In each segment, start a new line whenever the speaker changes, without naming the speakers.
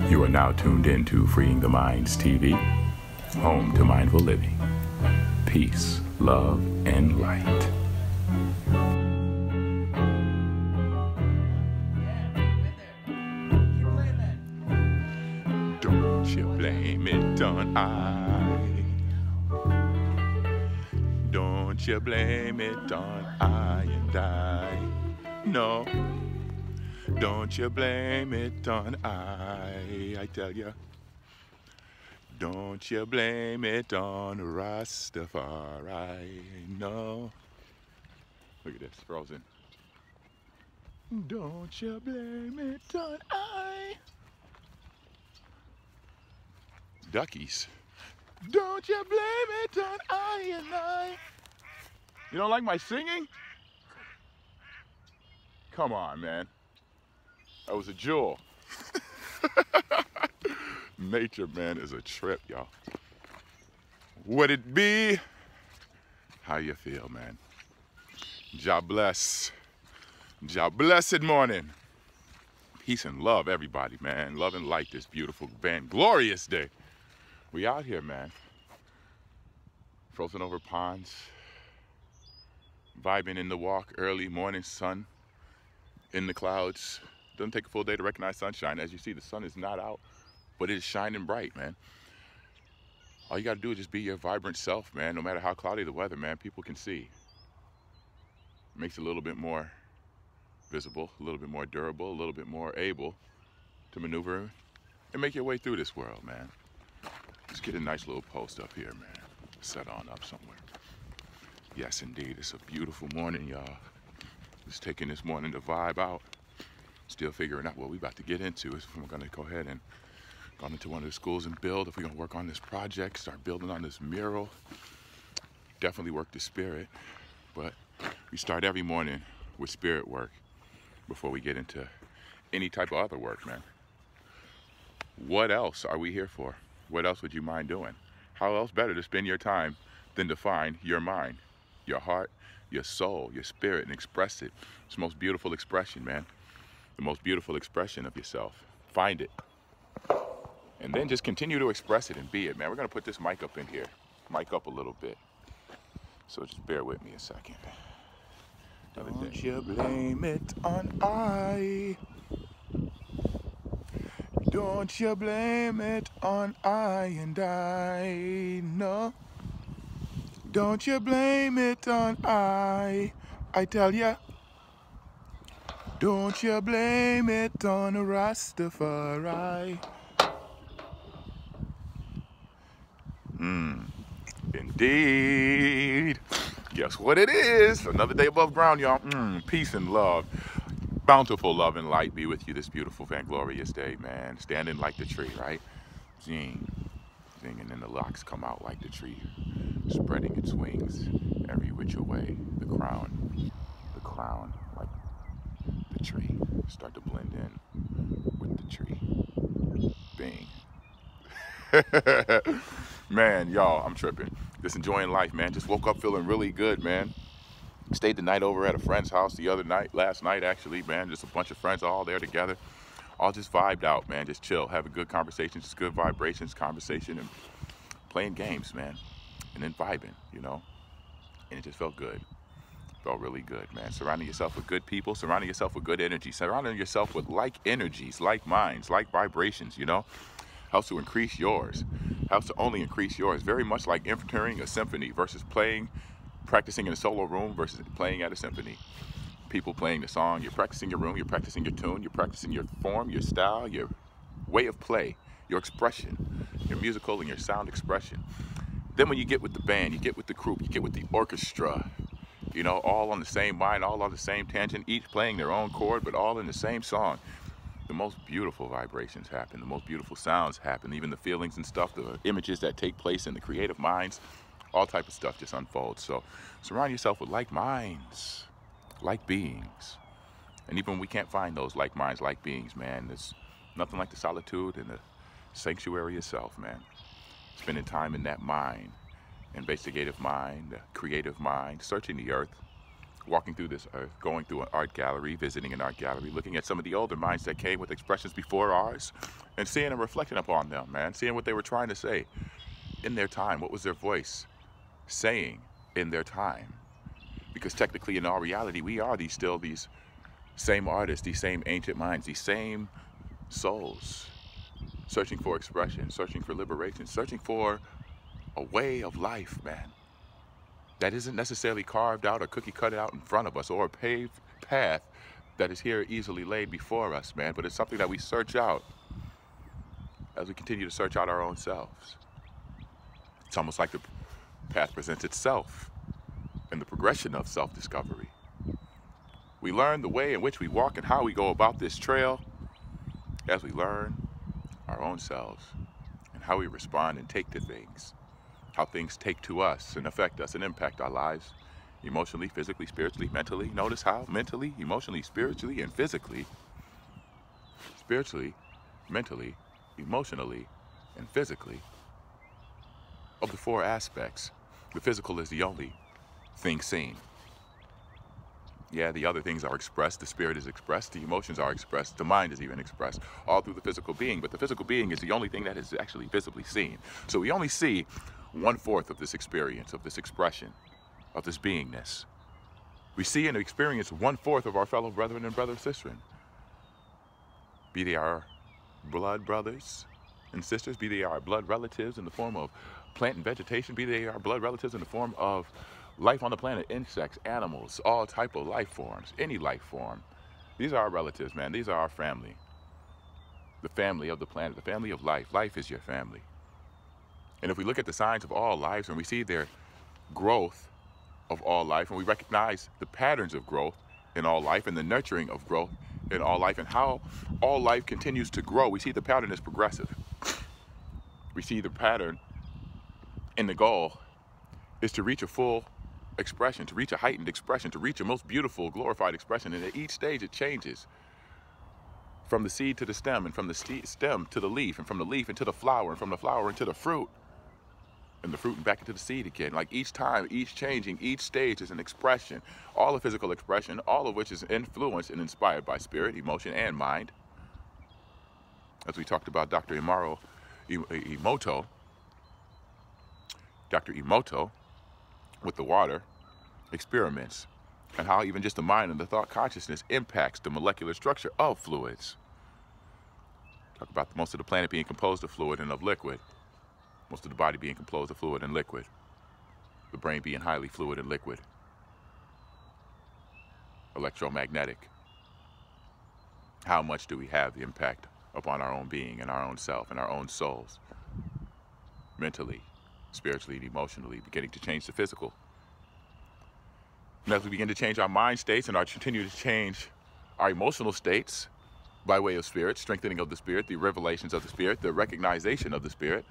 You are now tuned in to Freeing the Minds TV, home to mindful living, peace, love, and light.
Don't you blame it on I. Don't you blame it on I and I. No. Don't you blame it on I tell ya. Don't you blame it on Rastafari. No. Look at this, Frozen. Don't you blame it on I. Duckies. Don't you blame it on I and I. You don't like my singing? Come on, man. That was a jewel. Nature, man, is a trip, y'all. Would it be? How you feel, man? God bless. God blessed morning. Peace and love, everybody, man. Love and light this beautiful, glorious day. We out here, man. Frozen over ponds. Vibing in the walk, early morning sun in the clouds. Doesn't take a full day to recognize sunshine. As you see, the sun is not out, but it is shining bright, man. All you gotta do is just be your vibrant self, man. No matter how cloudy the weather, man, people can see. It makes it a little bit more visible, a little bit more durable, a little bit more able to maneuver and make your way through this world, man. Let's get a nice little post up here, man. Set on up somewhere. Yes, indeed, it's a beautiful morning, y'all. Just taking this morning to vibe out. Still figuring out what we're about to get into. If we're gonna go ahead and go into one of the schools and build, if we're gonna work on this project, start building on this mural. Definitely work the spirit, but we start every morning with spirit work before we get into any type of other work, man. What else are we here for? What else would you mind doing? How else better to spend your time than to find your mind, your heart, your soul, your spirit, and express it? It's the most beautiful expression, man. The most beautiful expression of yourself. Find it. And then just continue to express it and be it, man. We're gonna put this mic up in here. Mic up a little bit. So just bear with me a second. Don't you blame it on I. Don't you blame it on I and I. No. Don't you blame it on I tell ya. Don't you blame it on Rastafari. Indeed. Guess what it is? Another day above ground, y'all. Peace and love. Bountiful love and light be with you this beautiful, glorious day, man. Standing like the tree, right? Zing. Zing, and then the locks come out like the tree, spreading its wings every which way. The crown, like the tree, start to blend in with the tree. Bing. Man, y'all, I'm tripping. Just enjoying life, man. Just woke up feeling really good, man. Stayed the night over at a friend's house last night actually, man. Just a bunch of friends all there together. All just vibed out, man. Just chill, having good conversations, just good vibrations, conversation, and playing games, man. And then vibing, you know. And it just felt good. Felt really good, man. Surrounding yourself with good people, surrounding yourself with good energy, surrounding yourself with like energies, like minds, like vibrations, you know. Helps to increase yours. Helps to only increase yours. Very much like entering a symphony versus practicing in a solo room versus playing at a symphony. People playing the song, you're practicing your room, you're practicing your tune, you're practicing your form, your style, your way of play, your expression, your musical and your sound expression. Then when you get with the band, you get with the group, you get with the orchestra, you know, all on the same mind, all on the same tangent, each playing their own chord, but all in the same song. The most beautiful vibrations happen, the most beautiful sounds happen, even the feelings and stuff, the images that take place in the creative minds, all type of stuff just unfolds. So surround yourself with like minds, like beings. And even when we can't find those like minds, like beings, man, there's nothing like the solitude and the sanctuary itself, man. Spending time in that mind, investigative mind, the creative mind, searching the earth, walking through this earth, going through an art gallery, visiting an art gallery, looking at some of the older minds that came with expressions before ours, and seeing and reflecting upon them, man, seeing what they were trying to say in their time. What was their voice saying in their time? Because technically, in all reality, we are still these same artists, these same ancient minds, these same souls, searching for expression, searching for liberation, searching for a way of life, man, that isn't necessarily carved out or cookie cut out in front of us, or a paved path that is here easily laid before us, man, but it's something that we search out as we continue to search out our own selves. It's almost like the path presents itself in the progression of self-discovery. We learn the way in which we walk and how we go about this trail as we learn our own selves and how we respond and take to things, how things take to us and affect us and impact our lives emotionally, physically, spiritually, mentally. Notice how mentally, emotionally, spiritually, and physically, spiritually, mentally, emotionally, and physically, of the four aspects, the physical is the only thing seen. Yeah, the other things are expressed, the spirit is expressed, the emotions are expressed, the mind is even expressed, all through the physical being, but the physical being is the only thing that is actually visibly seen. So we only see 1/4 of this experience, of this expression, of this beingness. We see and experience 1/4 of our fellow brethren and brother sistren, be they our blood brothers and sisters, be they our blood relatives in the form of plant and vegetation, be they our blood relatives in the form of life on the planet, insects, animals, all type of life forms, any life form. These are our relatives, man. These are our family. The family of the planet, the family of life. Life is your family. And if we look at the signs of all lives and we see their growth of all life, and we recognize the patterns of growth in all life and the nurturing of growth in all life and how all life continues to grow, we see the pattern is progressive. We see the pattern and the goal is to reach a full expression, to reach a heightened expression, to reach a most beautiful, glorified expression. And at each stage it changes from the seed to the stem, and from the stem to the leaf, and from the leaf into the flower, and from the flower into the fruit, and the fruit and back into the seed again. Like each time, each changing, each stage is an expression, all a physical expression, all of which is influenced and inspired by spirit, emotion, and mind. As we talked about Dr. Emoto, with the water experiments, and how even just the mind and the thought consciousness impacts the molecular structure of fluids. Talk about most of the planet being composed of fluid and of liquid. Most of the body being composed of fluid and liquid. The brain being highly fluid and liquid. Electromagnetic. How much do we have the impact upon our own being and our own self and our own souls? Mentally, spiritually, and emotionally, beginning to change the physical. And as we begin to change our mind states and continue to change our emotional states by way of spirit, strengthening of the spirit, the revelations of the spirit, the recognition of the spirit,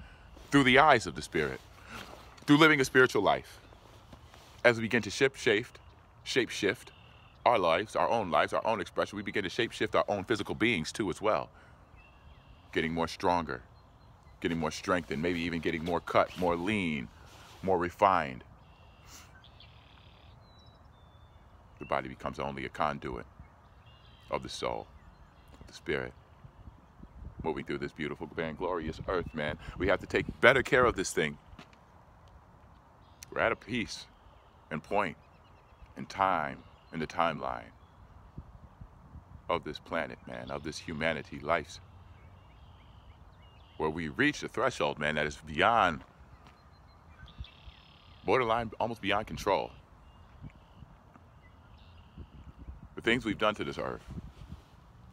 through the eyes of the spirit, through living a spiritual life, as we begin to shape-shift our lives, our own expression, we begin to shape-shift our own physical beings too as well, getting more stronger, getting more strengthened, maybe even getting more cut, more lean, more refined. The body becomes only a conduit of the soul, of the spirit, moving through this beautiful, grand, glorious earth, man. We have to take better care of this thing. We're at a piece and point in time, in the timeline of this planet, man, of this humanity, life's, where we reach a threshold, man, that is beyond, borderline, almost beyond control. The things we've done to this earth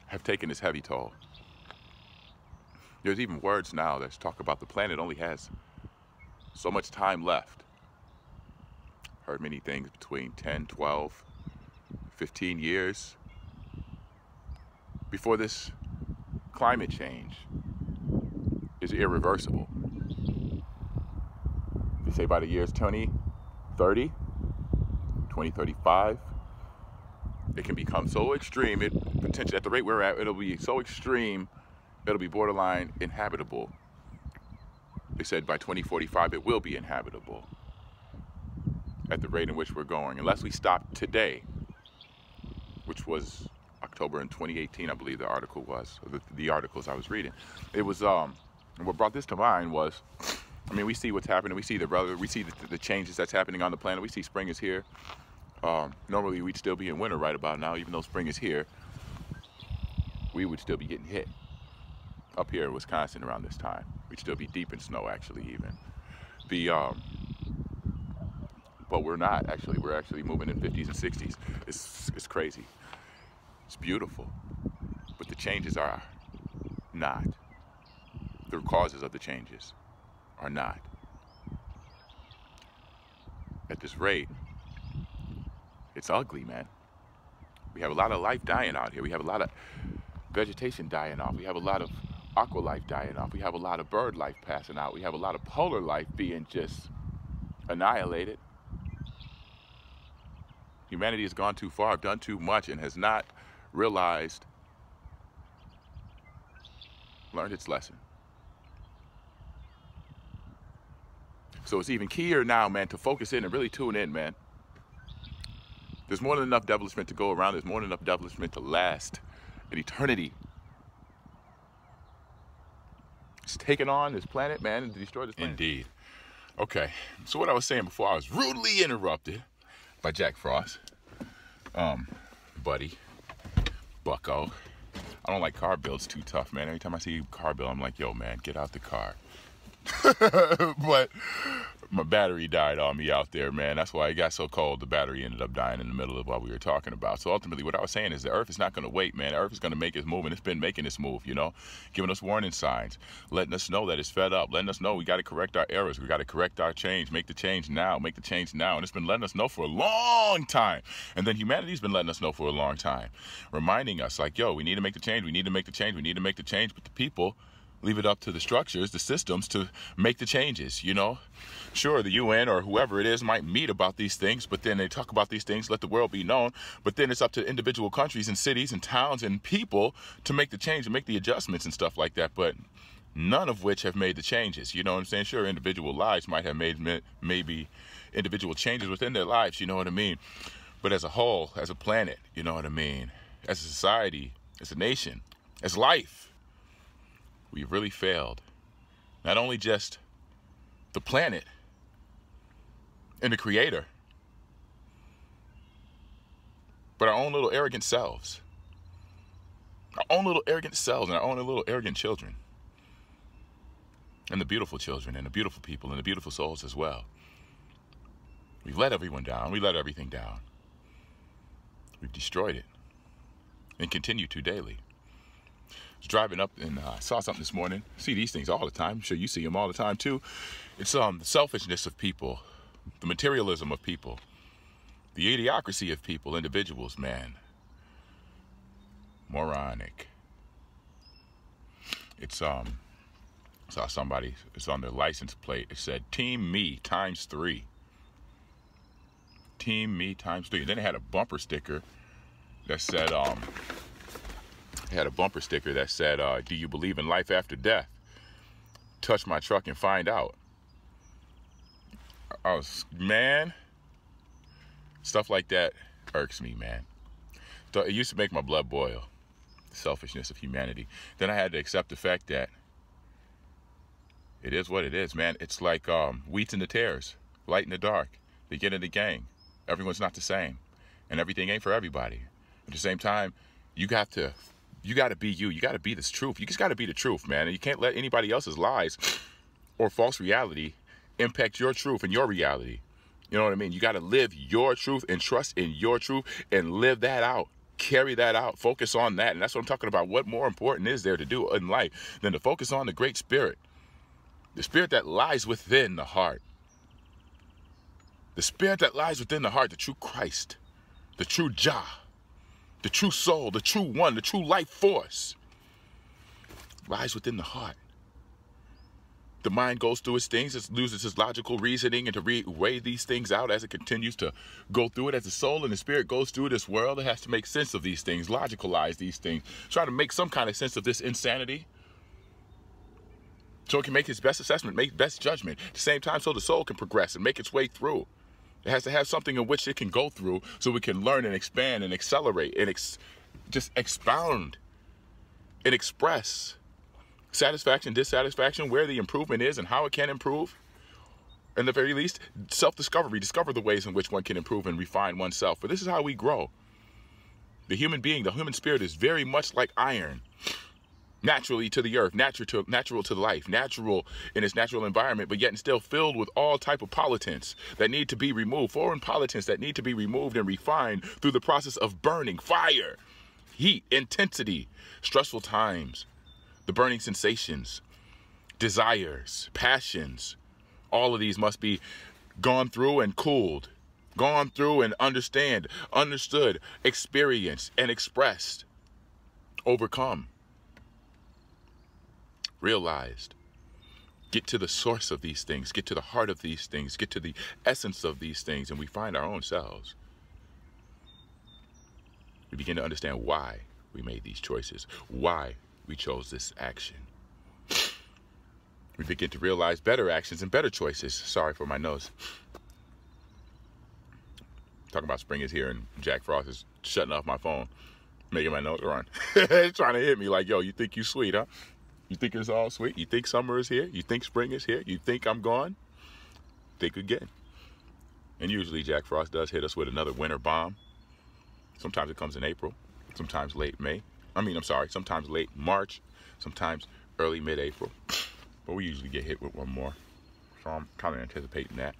have taken this heavy toll. There's even words now that talk about the planet only has so much time left. Heard many things between 10, 12, 15 years before this climate change is irreversible. They say by the years 2030, 2035, it can become so extreme, it potentially, at the rate we're at, it'll be so extreme, it'll be borderline inhabitable. They said by 2045, it will be inhabitable at the rate in which we're going, unless we stop today. which was October in 2018, I believe the article was, or the articles I was reading. It was, what brought this to mind was, I mean, we see what's happening. We see the changes that's happening on the planet. We see spring is here. Normally we'd still be in winter right about now, even though spring is here. We would still be getting hit. Up here in Wisconsin around this time, we'd still be deep in snow, actually, even. But we're not, actually. We're actually moving in 50s and 60s. It's crazy. It's beautiful. But the changes are not. The causes of the changes are not. At this rate, it's ugly, man. We have a lot of life dying out here. We have a lot of vegetation dying off. We have a lot of aqua life dying off. We have a lot of bird life passing out. We have a lot of polar life being just annihilated. Humanity has gone too far, done too much, and has not realized, learned its lesson. So it's even keyer now, man, to focus in and really tune in, man. There's more than enough devilishment to go around. There's more than enough devilishment to last an eternity. It's taken on this planet, man, and to destroy this planet. Indeed. Okay, so what I was saying before, I was rudely interrupted by Jack Frost. Buddy, bucko. I don't like car builds, too tough, man. Every time I see a car build, I'm like, yo, man, get out the car. But my battery died on me out there, man. That's why it got so cold. The battery ended up dying in the middle of what we were talking about. So ultimately, what I was saying is the Earth is not going to wait, man. The Earth is going to make its move, and it's been making its move, you know, giving us warning signs, letting us know that it's fed up, letting us know we got to correct our errors, we got to correct our change, make the change now, make the change now. And it's been letting us know for a long time. And then humanity's been letting us know for a long time, reminding us like, yo, we need to make the change, we need to make the change, we need to make the change. But the people leave it up to the structures, the systems to make the changes, you know. Sure, the UN or whoever it is might meet about these things, but then they talk about these things, let the world be known, but then it's up to individual countries and cities and towns and people to make the change and make the adjustments and stuff like that, but none of which have made the changes, you know what I'm saying? Sure, individual lives might have made maybe individual changes within their lives, you know what I mean? But as a whole, as a planet, you know what I mean? As a society, as a nation, as life, we've really failed. Not only just the planet and the creator, but our own little arrogant selves. Our own little arrogant selves and our own little arrogant children. And the beautiful children and the beautiful people and the beautiful souls as well. We've let everyone down. We let everything down. We've destroyed it and continue to daily. Driving up and I saw something this morning. I see these things all the time. I'm sure you see them all the time too. It's the selfishness of people, the materialism of people, the idiocracy of people, individuals, man. Moronic. It's saw somebody, it's on their license plate. It said Team Me ×3. Team Me ×3. And then it had a bumper sticker that said do you believe in life after death? Touch my truck and find out. Man, stuff like that irks me, man. It used to make my blood boil, the selfishness of humanity. Then I had to accept the fact that it is what it is, man. It's like wheats and the tares, light and the dark. They get in the gang. Everyone's not the same, and everything ain't for everybody. At the same time, you got to be you. You got to be this truth. You just got to be the truth, man. And you can't let anybody else's lies or false reality impact your truth and your reality. You know what I mean? You got to live your truth and trust in your truth and live that out. Carry that out. Focus on that. And that's what I'm talking about. What more important is there to do in life than to focus on the great spirit? The spirit that lies within the heart. The spirit that lies within the heart, the true Christ, the true Jah, the true soul, the true one, the true life force lies within the heart. The mind goes through its things, it loses its logical reasoning and to weigh these things out as it continues to go through it. As the soul and the spirit goes through this world, it has to make sense of these things, logicalize these things, try to make some kind of sense of this insanity so it can make its best assessment, make best judgment. At the same time, so the soul can progress and make its way through It has to have something in which it can go through so we can learn and expand and accelerate and just expound and express satisfaction, dissatisfaction, where the improvement is and how it can improve. And at the very least, self-discovery, discover the ways in which one can improve and refine oneself. For this is how we grow. The human being, the human spirit is very much like iron. Naturally to the earth, natural to life, natural in its natural environment, but yet still filled with all type of pollutants that need to be removed, foreign pollutants that need to be removed and refined through the process of burning, fire, heat, intensity, stressful times, the burning sensations, desires, passions. All of these must be gone through and cooled, gone through and understood, experienced, and expressed, overcome. Realized, get to the source of these things, get to the heart of these things, get to the essence of these things, and we find our own selves. We begin to understand why we made these choices, why we chose this action. We begin to realize better actions and better choices. Sorry for my nose. Talking about spring is here and Jack Frost is shutting off my phone, making my nose run. Trying to hit me like, yo, you think you sweet, huh? You think it's all sweet? You think summer is here? You think spring is here? You think I'm gone? Think again. And usually Jack Frost does hit us with another winter bomb. Sometimes it comes in April, sometimes late May. Sometimes late March, sometimes early mid-April. But we usually get hit with one more. So I'm kind of anticipating that.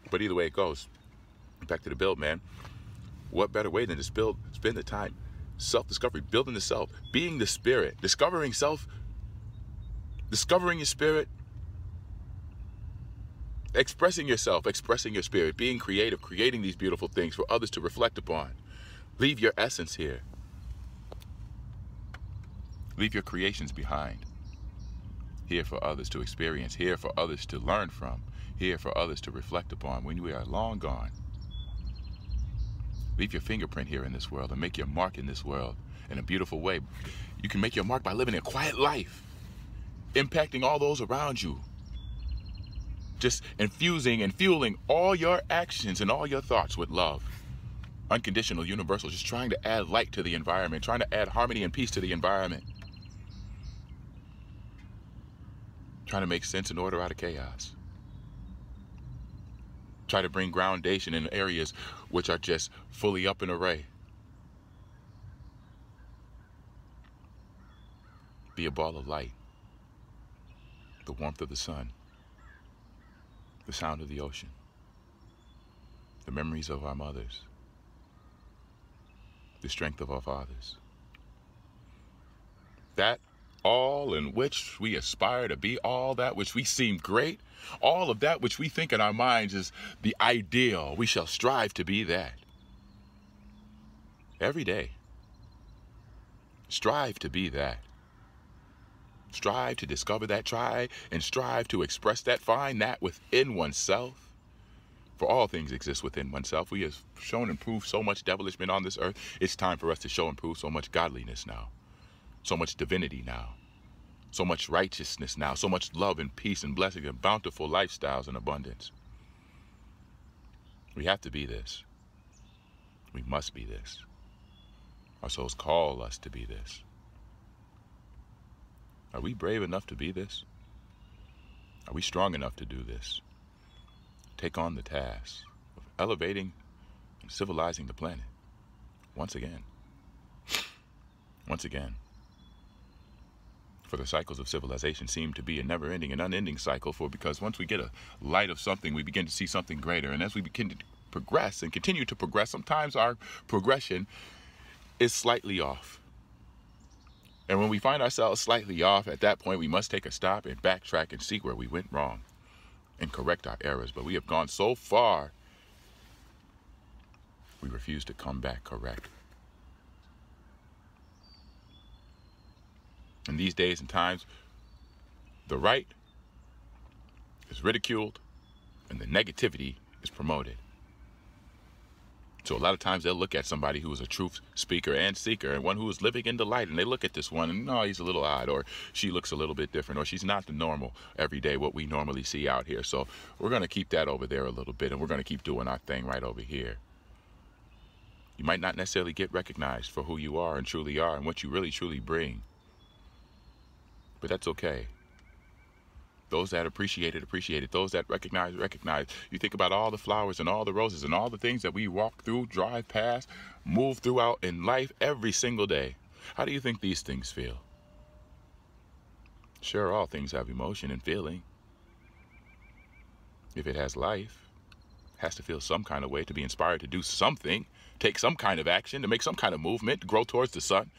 But either way it goes, back to the build, man. What better way than to spend the time, self-discovery, building the self, being the spirit, discovering self, discovering your spirit, expressing yourself, expressing your spirit, being creative, creating these beautiful things for others to reflect upon. Leave your essence here. Leave your creations behind. Here for others to experience, here for others to learn from, here for others to reflect upon when we are long gone. Leave your fingerprint here in this world and make your mark in this world in a beautiful way. You can make your mark by living a quiet life, impacting all those around you. Just infusing and fueling all your actions and all your thoughts with love. Unconditional, universal, just trying to add light to the environment, trying to add harmony and peace to the environment. Trying to make sense and order out of chaos. Try to bring groundation in areas which are just fully up in array. Be a ball of light. The warmth of the sun. The sound of the ocean. The memories of our mothers. The strength of our fathers. That all in which we aspire to be, all that which we seem great, all of that which we think in our minds is the ideal. We shall strive to be that. Every day. Strive to be that. Strive to discover that, try and strive to express that, find that within oneself. For all things exist within oneself. We have shown and proved so much devilishment on this earth. It's time for us to show and prove so much godliness now. So much divinity now. So much righteousness now. So much love and peace and blessing and bountiful lifestyles and abundance. We have to be this. We must be this. Our souls call us to be this. Are we brave enough to be this? Are we strong enough to do this? Take on the task of elevating and civilizing the planet once again. Once again. For the cycles of civilization seem to be a never-ending and unending cycle, because once we get a light of something, we begin to see something greater. And as we begin to progress and continue to progress, sometimes our progression is slightly off. And when we find ourselves slightly off, at that point, we must take a stop and backtrack and see where we went wrong and correct our errors. But we have gone so far, we refuse to come back correct. In these days and times, the right is ridiculed and the negativity is promoted. So a lot of times they'll look at somebody who is a truth speaker and seeker, and one who is living in the light, and they look at this one and, no, he's a little odd, or she looks a little bit different, or she's not the normal everyday what we normally see out here. So we're going to keep that over there a little bit, and we're going to keep doing our thing right over here. You might not necessarily get recognized for who you are and truly are and what you really truly bring, but that's okay. Those that appreciate it, appreciate it. Those that recognize, recognize. You think about all the flowers and all the roses and all the things that we walk through, drive past, move throughout in life every single day. How do you think these things feel? Sure, all things have emotion and feeling. If it has life, it has to feel some kind of way to be inspired to do something, take some kind of action, to make some kind of movement, to grow towards the sun.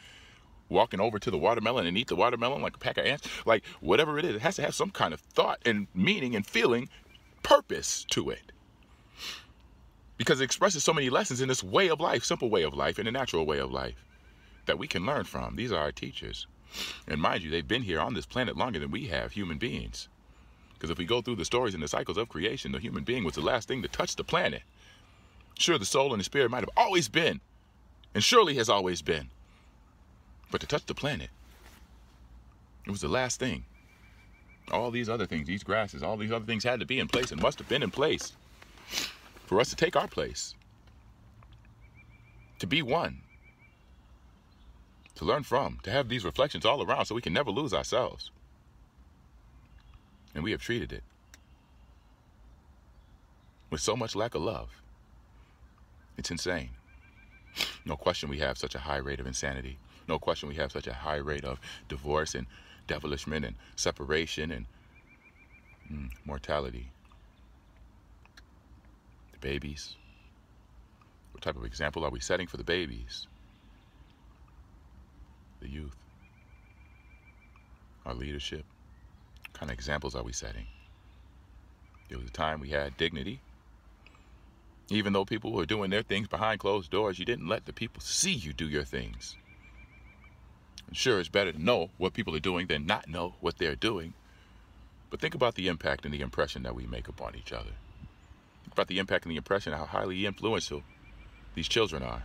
Walking over to the watermelon and eat the watermelon like a pack of ants, like whatever it is, it has to have some kind of thought and meaning and feeling, purpose to it. Because it expresses so many lessons in this way of life, simple way of life, and a natural way of life that we can learn from. These are our teachers. And mind you, they've been here on this planet longer than we have, human beings. Because if we go through the stories and the cycles of creation, the human being was the last thing to touch the planet. Sure, the soul and the spirit might have always been, and surely has always been. But to touch the planet, it was the last thing. All these other things, these grasses, all these other things had to be in place and must have been in place for us to take our place, to be one, to learn from, to have these reflections all around so we can never lose ourselves. And we have treated it with so much lack of love. It's insane. No question we have such a high rate of insanity. No question we have such a high rate of divorce and devilishment and separation and mortality. The babies. What type of example are we setting for the babies? The youth. Our leadership. What kind of examples are we setting? There was a time we had dignity. Even though people were doing their things behind closed doors, you didn't let the people see you do your things. Sure, it's better to know what people are doing than not know what they're doing. But think about the impact and the impression that we make upon each other. Think about the impact and the impression, how highly influential these children are.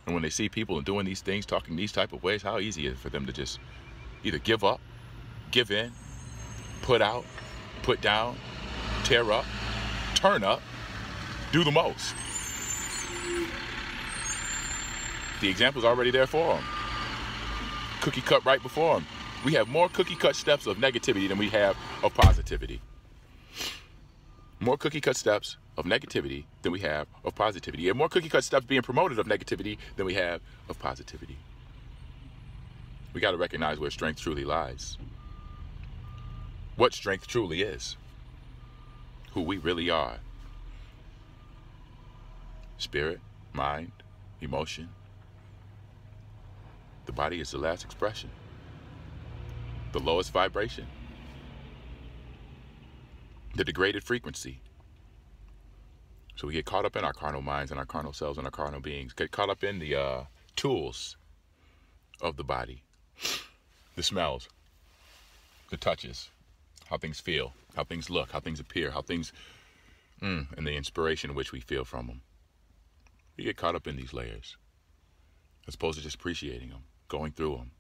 And when they see people doing these things, talking these type of ways, how easy is it for them to just either give up, give in, put out, put down, tear up, turn up, do the most. The example's already there for them. Cookie cut right before them. We have more cookie cut steps of negativity than we have of positivity. More cookie cut steps of negativity than we have of positivity. And more cookie cut steps being promoted of negativity than we have of positivity. We got to recognize where strength truly lies. What strength truly is. Who we really are. Spirit, mind, emotion. The body is the last expression, the lowest vibration, the degraded frequency. So we get caught up in our carnal minds and our carnal selves and our carnal beings, get caught up in the tools of the body, the smells, the touches, how things feel, how things look, how things appear, how things, and the inspiration in which we feel from them. We get caught up in these layers as opposed to just appreciating them. Going through them,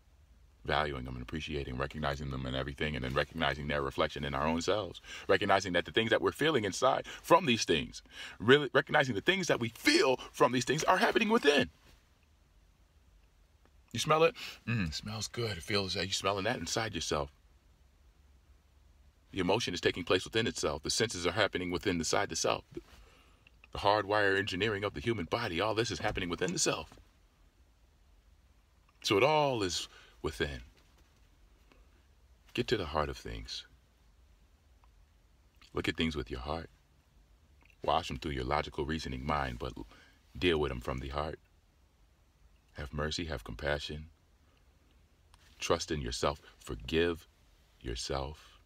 valuing them and appreciating, recognizing them and everything, and then recognizing their reflection in our own selves. Recognizing that the things that we're feeling inside from these things, really recognizing the things that we feel from these things are happening within. You smell it? It smells good. It feels like you're smelling that inside yourself. The emotion is taking place within itself. The senses are happening within the side of the self. The hardwire engineering of the human body, all this is happening within the self. So it all is within. Get to the heart of things. Look at things with your heart. Wash them through your logical reasoning mind, but deal with them from the heart. Have mercy, have compassion. Trust in yourself. Forgive yourself.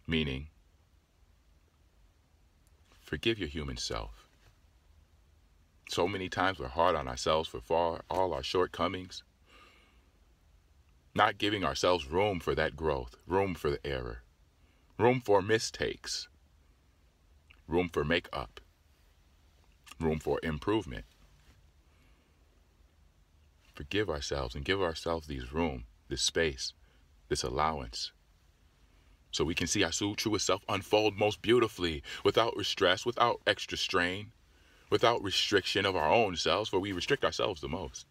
Meaning, forgive your human self. So many times we're hard on ourselves for all our shortcomings. Not giving ourselves room for that growth, room for the error, room for mistakes, room for make-up, room for improvement. Forgive ourselves and give ourselves this room, this space, this allowance, so we can see our truest self unfold most beautifully, without stress, without extra strain, without restriction of our own selves, for we restrict ourselves the most,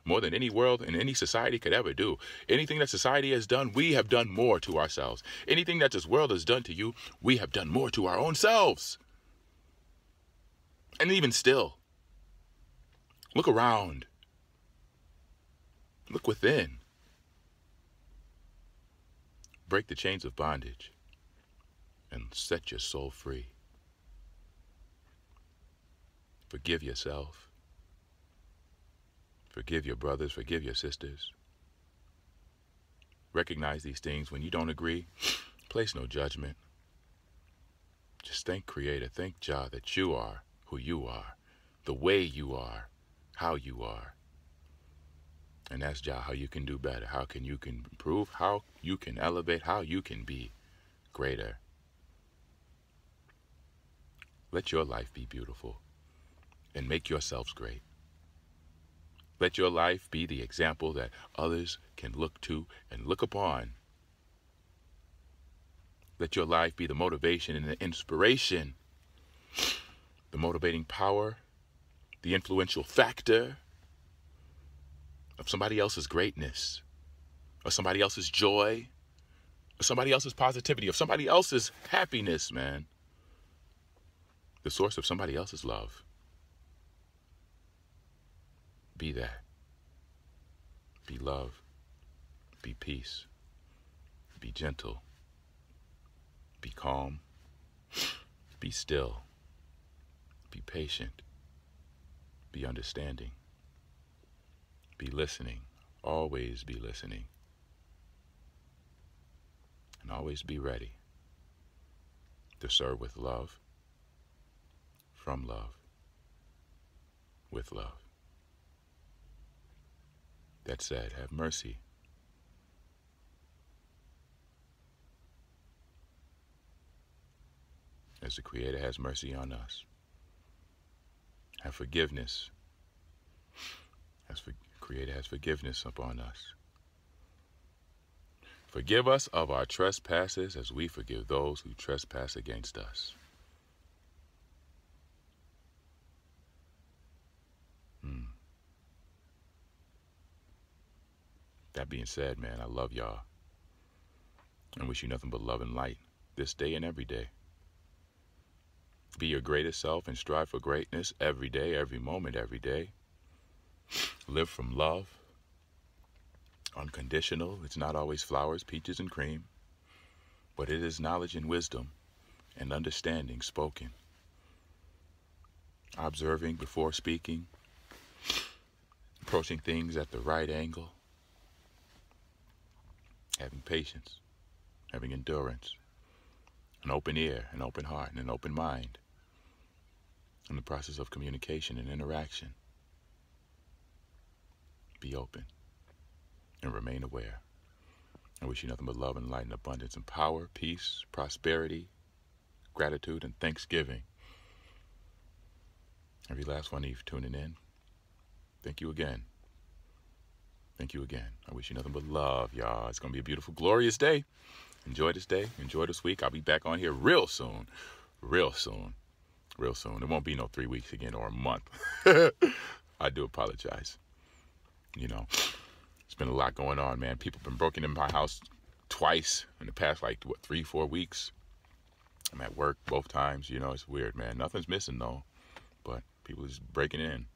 more than any world and any society could ever do. Anything that society has done, we have done more to ourselves. Anything that this world has done to you, we have done more to our own selves. And even still, look around. Look within. Break the chains of bondage and set your soul free. Forgive yourself. Forgive your brothers. Forgive your sisters. Recognize these things. When you don't agree, place no judgment. Just thank Creator, thank Jah that you are who you are, the way you are, how you are. And ask Jah how you can do better, how you can improve, how you can elevate, how you can be greater. Let your life be beautiful and make yourselves great. Let your life be the example that others can look to and look upon. Let your life be the motivation and the inspiration, the motivating power, the influential factor of somebody else's greatness, or somebody else's joy, or somebody else's positivity, of somebody else's happiness, man. The source of somebody else's love. Be that. Be love. Be peace. Be gentle. Be calm. Be still. Be patient. Be understanding. Be listening. Always be listening. And always be ready to serve with love, from love, with love. That said, have mercy. As the Creator has mercy on us. Have forgiveness. As the Creator has forgiveness upon us. Forgive us of our trespasses as we forgive those who trespass against us. That being said, man, I love y'all. And wish you nothing but love and light this day and every day. Be your greatest self and strive for greatness every day, every moment, every day. Live from love. Unconditional. It's not always flowers, peaches, and cream, but it is knowledge and wisdom and understanding spoken. Observing before speaking. Approaching things at the right angle. Having patience. Having endurance. An open ear, an open heart, and an open mind. In the process of communication and interaction. Be open and remain aware. I wish you nothing but love and light and abundance and power, peace, prosperity, gratitude, and thanksgiving. Every last one of you for tuning in. Thank you again. Thank you again. I wish you nothing but love, y'all. It's going to be a beautiful, glorious day. Enjoy this day. Enjoy this week. I'll be back on here real soon. Real soon. Real soon. It won't be no 3 weeks again or a month. I do apologize. You know, it's been a lot going on, man. People have been broken in my house twice in the past, 3-4 weeks. I'm at work both times. You know, it's weird, man. Nothing's missing, though. But people just breaking in.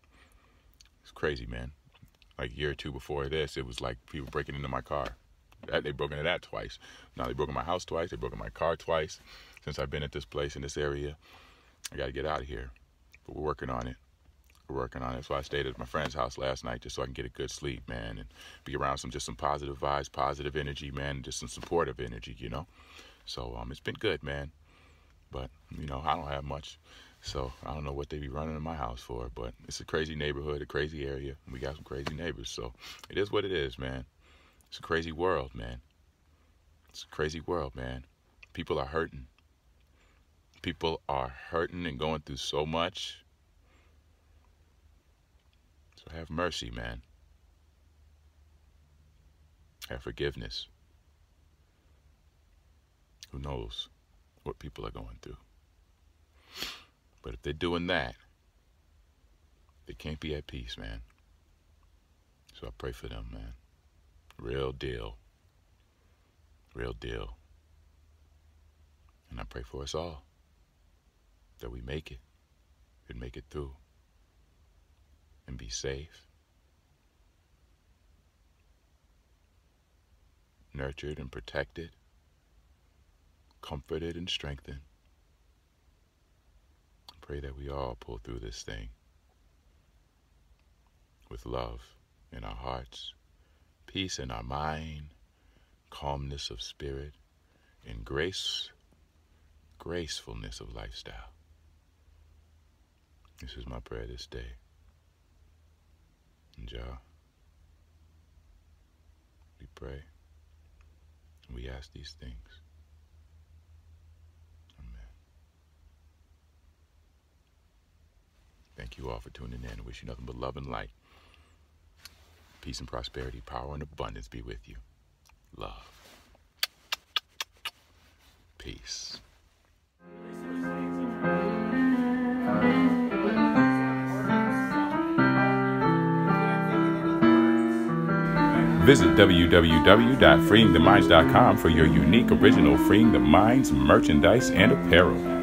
It's crazy, man. Like a year or two before this, it was like people breaking into my car. They broke into that twice. Now they broke in my house twice. They broke in my car twice. Since I've been at this place in this area, I got to get out of here. But we're working on it. We're working on it. So I stayed at my friend's house last night just so I can get a good sleep, man, and be around some positive vibes, positive energy, man, and just some supportive energy, you know. So it's been good, man. But, you know, I don't have much. So I don't know what they be running in my house for, but it's a crazy neighborhood, a crazy area. And we got some crazy neighbors. So it is what it is, man. It's a crazy world, man. It's a crazy world, man. People are hurting. People are hurting and going through so much. So have mercy, man. Have forgiveness. Who knows what people are going through? But if they're doing that, they can't be at peace, man. So I pray for them, man. Real deal. Real deal. And I pray for us all that we make it and make it through and be safe, nurtured and protected, comforted and strengthened. I pray that we all pull through this thing with love in our hearts, peace in our mind, calmness of spirit, and gracefulness of lifestyle. This is my prayer this day. And y'all, we pray and we ask these things. Amen. Thank you all for tuning in. I wish you nothing but love and light. Peace and prosperity, power and abundance be with you. Love. Peace.
Visit www.freeingtheminds.com for your unique original Freeing the Minds merchandise and apparel.